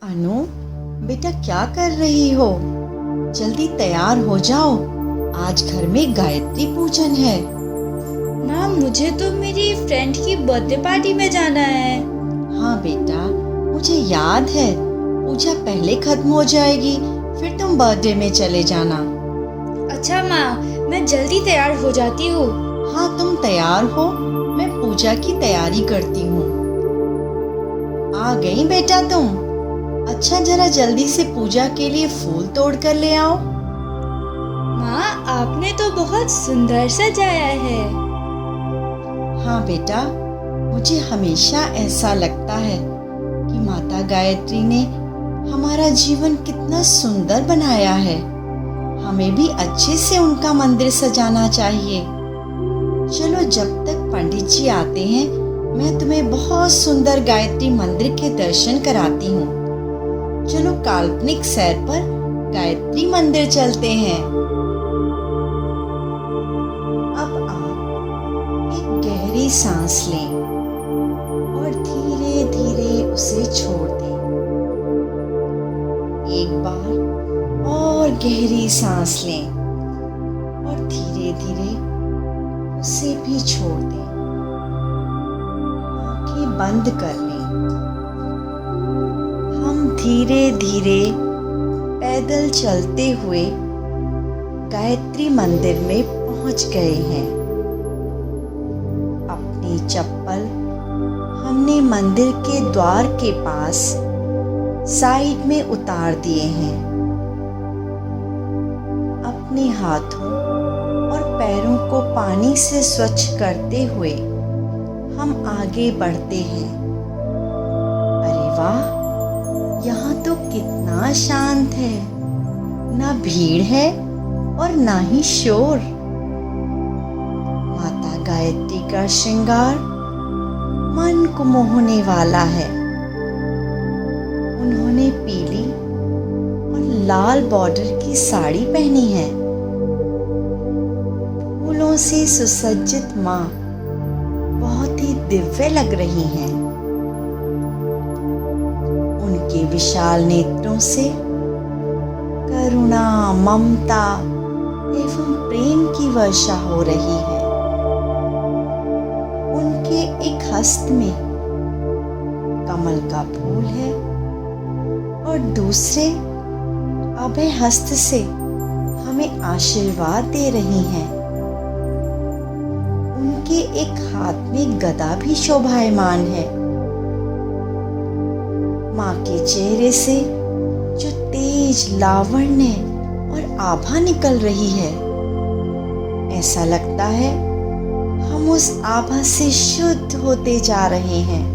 अनु, बेटा क्या कर रही हो? जल्दी तैयार हो जाओ, आज घर में गायत्री पूजन है। माँ, मुझे तो मेरी फ्रेंड की बर्थडे पार्टी में जाना है। हाँ बेटा, मुझे याद है। पूजा पहले खत्म हो जाएगी, फिर तुम बर्थडे में चले जाना। अच्छा माँ, मैं जल्दी तैयार हो जाती हूँ। हाँ, तुम तैयार हो, मैं पूजा की तैयारी करती हूँ। आ गई बेटा तुम? अच्छा, जरा जल्दी से पूजा के लिए फूल तोड़ कर ले आओ। माँ, आपने तो बहुत सुंदर सजाया है। हाँ बेटा, मुझे हमेशा ऐसा लगता है कि माता गायत्री ने हमारा जीवन कितना सुंदर बनाया है। हमें भी अच्छे से उनका मंदिर सजाना चाहिए। चलो, जब तक पंडित जी आते हैं, मैं तुम्हें बहुत सुंदर गायत्री मंदिर के दर्शन कराती हूँ। चलो, काल्पनिक सैर पर गायत्री मंदिर चलते हैं। अब आप एक गहरी सांस लें और धीरे धीरे उसे छोड़ दें। एक बार और गहरी सांस लें और धीरे धीरे उसे भी छोड़ दें। आंखें बंद कर लें। हम धीरे धीरे पैदल चलते हुए गायत्री मंदिर में पहुंच गए हैं। अपनी चप्पल हमने मंदिर के द्वार के पास साइड में उतार दिए हैं। अपने हाथों और पैरों को पानी से स्वच्छ करते हुए हम आगे बढ़ते हैं। अरे वाह, यहाँ तो कितना शांत है। ना भीड़ है और ना ही शोर। माता गायत्री का श्रृंगार मन को मोहने वाला है। उन्होंने पीली और लाल बॉर्डर की साड़ी पहनी है। फूलों से सुसज्जित माँ बहुत ही दिव्य लग रही हैं। उनके विशाल नेत्रों से करुणा, ममता एवं प्रेम की वर्षा हो रही है। उनके एक हस्त में कमल का फूल है और दूसरे अभय हस्त से हमें आशीर्वाद दे रही हैं। उनके एक हाथ में गदा भी शोभायमान है। माँ के चेहरे से जो तेज लावण्य और आभा निकल रही है, ऐसा लगता है हम उस आभा से शुद्ध होते जा रहे हैं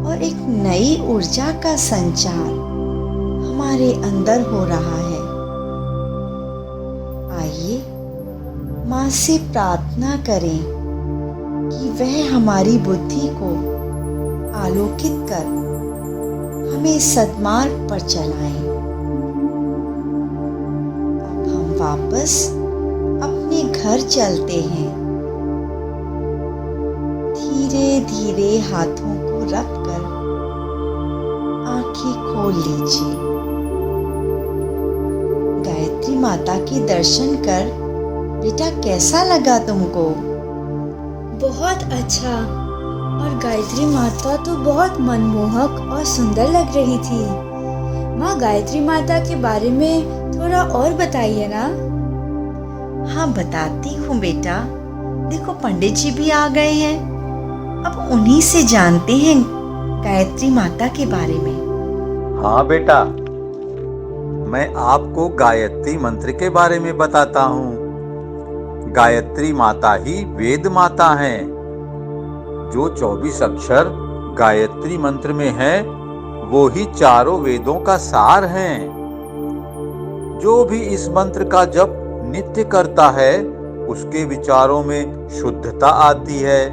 और एक नई ऊर्जा का संचार हमारे अंदर हो रहा है। आइए माँ से प्रार्थना करें कि वह हमारी बुद्धि को आलोकित कर हमें सद्मार्ग पर चलाएं। अब हम वापस अपने घर चलते हैं। धीरे धीरे हाथों को रखकर आंखें खोल लीजिए। गायत्री माता के दर्शन कर बेटा कैसा लगा तुमको? बहुत अच्छा। और गायत्री माता तो बहुत मनमोहक और सुंदर लग रही थी। माँ, गायत्री माता के बारे में थोड़ा और बताइए ना। हाँ, बताती हूँ बेटा। देखो, पंडित जी भी आ गए हैं। अब उन्हीं से जानते हैं गायत्री माता के बारे में। हाँ बेटा, मैं आपको गायत्री मंत्र के बारे में बताता हूँ। गायत्री माता ही वेद माता हैं। जो 24 अक्षर गायत्री मंत्र में हैं, वो ही चारों वेदों का सार हैं। जो भी इस मंत्र का जप नित्य करता है, उसके विचारों में शुद्धता आती है।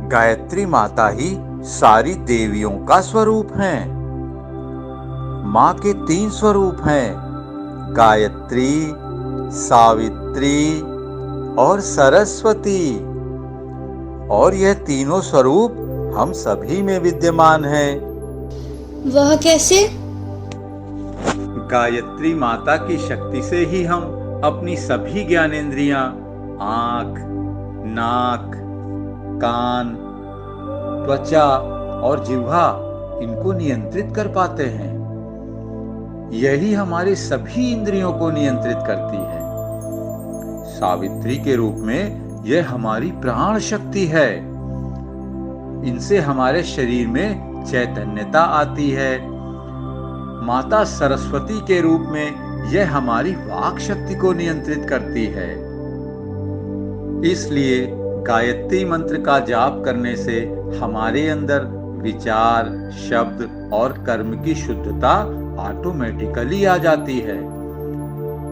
गायत्री माता ही सारी देवियों का स्वरूप हैं। माँ के 3 स्वरूप हैं, गायत्री, सावित्री और सरस्वती। और यह तीनों स्वरूप हम सभी में विद्यमान हैं। वह कैसे? गायत्री माता की शक्ति से ही हम अपनी सभी ज्ञानेंद्रियां, आंख, नाक, कान, त्वचा और जिह्वा इनको नियंत्रित कर पाते हैं। यही हमारे सभी इंद्रियों को नियंत्रित करती है। सावित्री के रूप में यह हमारी प्राण शक्ति है। इनसे हमारे शरीर में चैतन्यता आती है। माता सरस्वती के रूप में यह हमारी वाक शक्ति को नियंत्रित करती है। इसलिए गायत्री मंत्र का जाप करने से हमारे अंदर विचार, शब्द और कर्म की शुद्धता ऑटोमेटिकली आ जाती है।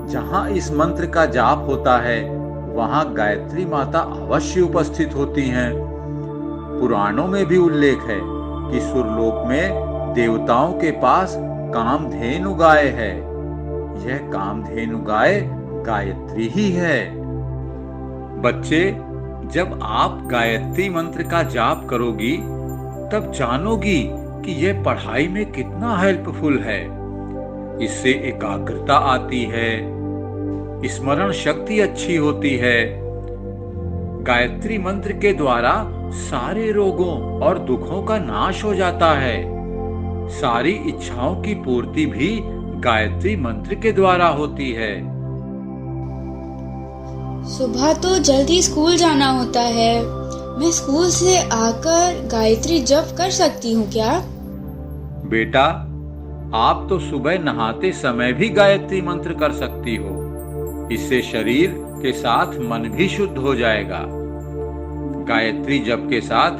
जहां इस मंत्र का जाप होता है वहां गायत्री माता अवश्य उपस्थित होती हैं। पुराणों में भी उल्लेख है कि सुरलोक में देवताओं के पास कामधेनु गाय है। यह कामधेनु गाय गायत्री ही है। बच्चे, जब आप गायत्री मंत्र का जाप करोगी तब जानोगी कि यह पढ़ाई में कितना हेल्पफुल है। इससे एकाग्रता आती है, स्मरण शक्ति अच्छी होती है। गायत्री मंत्र के द्वारा सारे रोगों और दुखों का नाश हो जाता है। सारी इच्छाओं की पूर्ति भी गायत्री मंत्र के द्वारा होती है। सुबह तो जल्दी स्कूल जाना होता है। मैं स्कूल से आकर गायत्री जप कर सकती हूँ क्या? बेटा, आप तो सुबह नहाते समय भी गायत्री मंत्र कर सकती हो। इससे शरीर के साथ मन भी शुद्ध हो जाएगा। गायत्री जप के साथ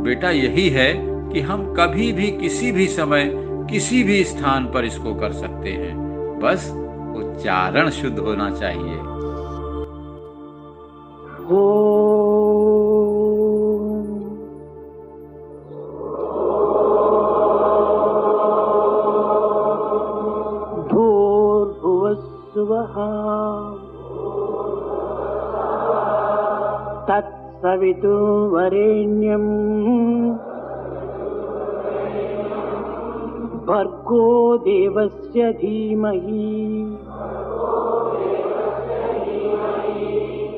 बेटा यही है कि हम कभी भी किसी भी समय किसी भी स्थान पर इसको कर सकते हैं। बस उच्चारण शुद्ध होना चाहिए। भूर्भुवस्सुवः तत्सवितुर्वरेण्यं भर्गो देवस्य धीमहि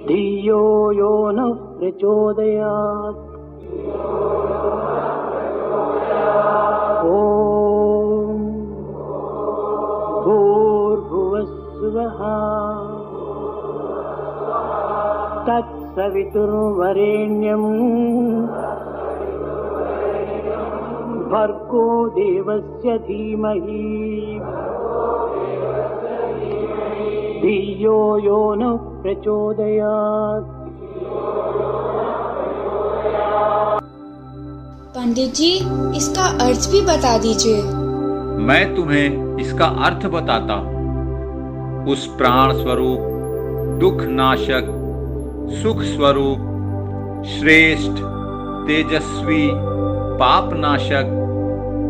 धियो यो नः प्रचोदयात्। ॐ भूर्भुवस्सुवः तत्सवितुर्वरेण्यं भर्गो देवस्य धीमहि धियो यो नः प्रचोदयात्। पंडित जी, इसका अर्थ भी बता दीजिए। मैं तुम्हें इसका अर्थ बताता हूँ। उस प्राण स्वरूप, दुख नाशक, सुख स्वरूप, श्रेष्ठ, तेजस्वी, पाप नाशक,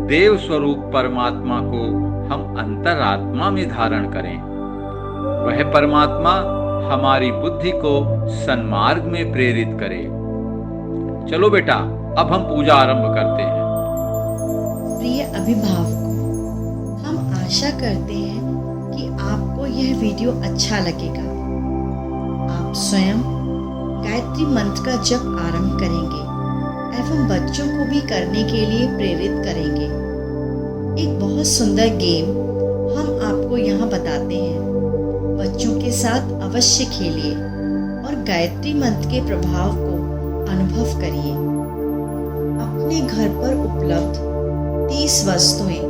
देव स्वरूप परमात्मा को हम अंतरात्मा में धारण करें। वह परमात्मा हमारी बुद्धि को सन्मार्ग में प्रेरित करे। चलो बेटा, अब हम पूजा आरंभ करते हैं। प्रिय अभिभावकों, हम आशा करते हैं कि आपको यह वीडियो अच्छा लगेगा। आप स्वयं गायत्री मंत्र का जप आरंभ करेंगे एवं बच्चों को भी करने के लिए प्रेरित करेंगे। एक बहुत सुंदर गेम हम आपको यहाँ बताते हैं। बच्चों के साथ अवश्य खेलिए और गायत्री मंत्र के प्रभाव को अनुभव करिए। अपने घर पर उपलब्ध 30 वस्तुएं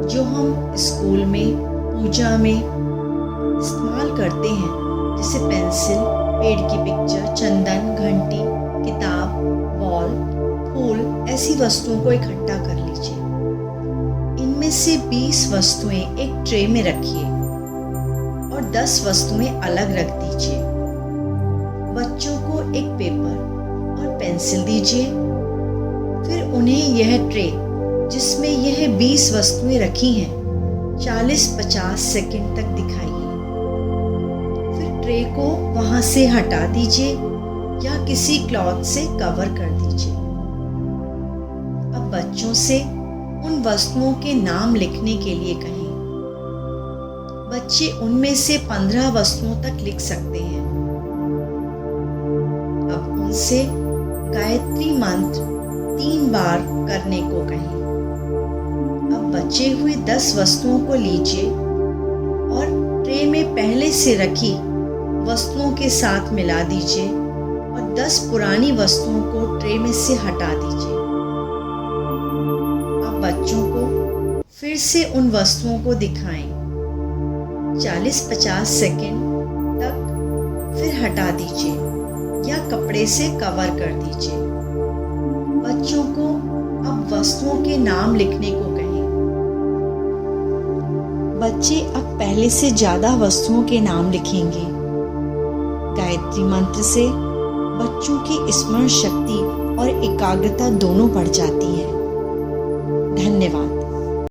जो हम स्कूल में, पूजा में इस्तेमाल करते हैं, जैसे पेंसिल, पेड़ की पिक्चर, चंदन, घंटी, किताब, बॉल, फूल, ऐसी वस्तुओं को इकट्ठा कर लीजिए। इनमें से 20 वस्तुएं एक ट्रे में रखिए और 10 वस्तुएं अलग रख दीजिए। बच्चों को एक पेपर और पेंसिल दीजिए। फिर उन्हें यह ट्रे जिसमें यह 20 वस्तुएं रखी हैं 40-50 सेकंड तक दिखाइए। फिर ट्रे को वहां से हटा दीजिए या किसी क्लॉथ से कवर कर दीजिए। अब बच्चों से उन वस्तुओं के नाम लिखने के लिए कहें। बच्चे उनमें से 15 वस्तुओं तक लिख सकते हैं। अब उनसे गायत्री मंत्र 3 बार करने को कहें। अब बचे हुए 10 वस्तुओं को लीजिए और ट्रे में पहले से रखी वस्तुओं के साथ मिला दीजिए और 10 पुरानी वस्तुओं को ट्रे में से हटा दीजिए। अब बच्चों को फिर से उन वस्तुओं को दिखाएं। 40-50 सेकंड तक फिर हटा दीजिए या कपड़े से कवर कर दीजिए। बच्चों को अब वस्तुओं के नाम लिखने को कहें। बच्चे अब पहले से ज़्यादा वस्तुओं के नाम लिखेंगे। गायत्री मंत्र से बच्चों की स्मरण शक्ति और एकाग्रता दोनों बढ़ जाती है। धन्यवाद।